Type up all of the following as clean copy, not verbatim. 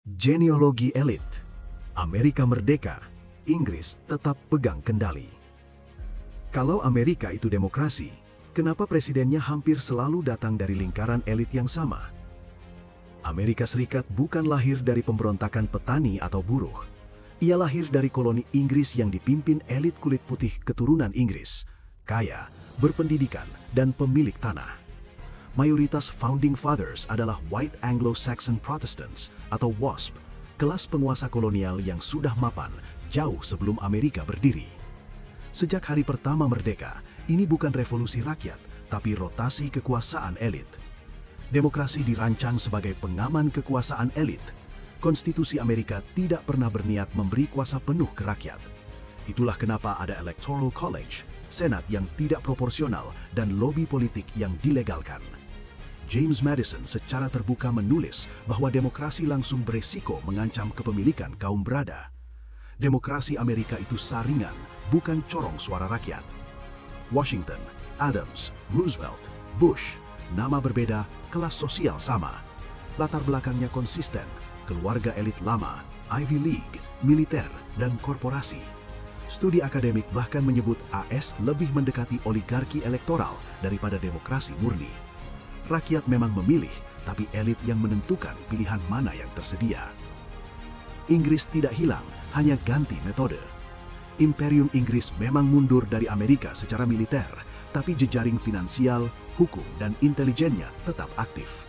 Genealogi elit. Amerika merdeka, Inggris tetap pegang kendali. Kalau Amerika itu demokrasi, kenapa presidennya hampir selalu datang dari lingkaran elit yang sama? Amerika Serikat bukan lahir dari pemberontakan petani atau buruh. Ia lahir dari koloni Inggris yang dipimpin elit kulit putih keturunan Inggris, kaya, berpendidikan, dan pemilik tanah. Mayoritas Founding Fathers adalah White Anglo-Saxon Protestants atau WASP, kelas penguasa kolonial yang sudah mapan jauh sebelum Amerika berdiri. Sejak hari pertama merdeka, ini bukan revolusi rakyat, tapi rotasi kekuasaan elit. Demokrasi dirancang sebagai pengaman kekuasaan elit. Konstitusi Amerika tidak pernah berniat memberi kuasa penuh ke rakyat. Itulah kenapa ada Electoral College, Senat yang tidak proporsional, dan lobi politik yang dilegalkan. James Madison secara terbuka menulis bahwa demokrasi langsung beresiko mengancam kepemilikan kaum berada. Demokrasi Amerika itu saringan, bukan corong suara rakyat. Washington, Adams, Roosevelt, Bush, nama berbeda, kelas sosial sama. Latar belakangnya konsisten, keluarga elit lama, Ivy League, militer, dan korporasi. Studi akademik bahkan menyebut AS lebih mendekati oligarki elektoral daripada demokrasi murni. Rakyat memang memilih, tapi elit yang menentukan pilihan mana yang tersedia. Inggris tidak hilang, hanya ganti metode. Imperium Inggris memang mundur dari Amerika secara militer, tapi jejaring finansial, hukum, dan intelijennya tetap aktif.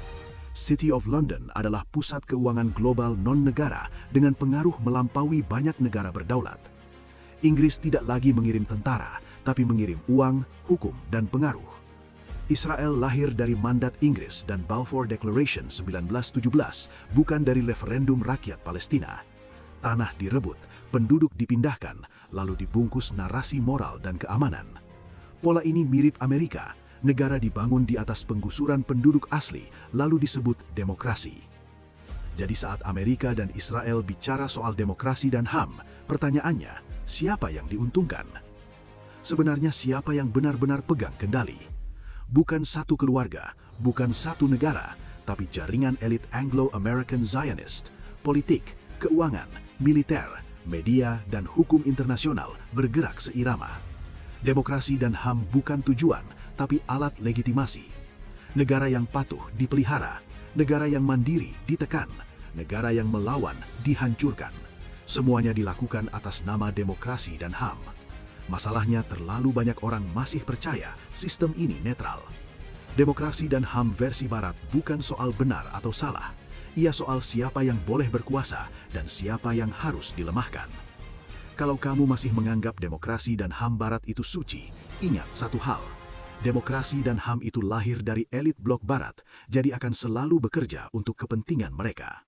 City of London adalah pusat keuangan global non-negara dengan pengaruh melampaui banyak negara berdaulat. Inggris tidak lagi mengirim tentara, tapi mengirim uang, hukum, dan pengaruh. Israel lahir dari mandat Inggris dan Balfour Declaration 1917, bukan dari referendum rakyat Palestina. Tanah direbut, penduduk dipindahkan, lalu dibungkus narasi moral dan keamanan. Pola ini mirip Amerika, negara dibangun di atas penggusuran penduduk asli, lalu disebut demokrasi. Jadi saat Amerika dan Israel bicara soal demokrasi dan HAM, pertanyaannya, siapa yang diuntungkan? Sebenarnya siapa yang benar-benar pegang kendali? Bukan satu keluarga, bukan satu negara, tapi jaringan elit Anglo-American Zionist, politik, keuangan, militer, media, dan hukum internasional bergerak seirama. Demokrasi dan HAM bukan tujuan, tapi alat legitimasi. Negara yang patuh dipelihara, negara yang mandiri ditekan, negara yang melawan dihancurkan. Semuanya dilakukan atas nama demokrasi dan HAM. Masalahnya terlalu banyak orang masih percaya sistem ini netral. Demokrasi dan HAM versi Barat bukan soal benar atau salah. Ia soal siapa yang boleh berkuasa dan siapa yang harus dilemahkan. Kalau kamu masih menganggap demokrasi dan HAM Barat itu suci, ingat satu hal. Demokrasi dan HAM itu lahir dari elit blok Barat, jadi akan selalu bekerja untuk kepentingan mereka.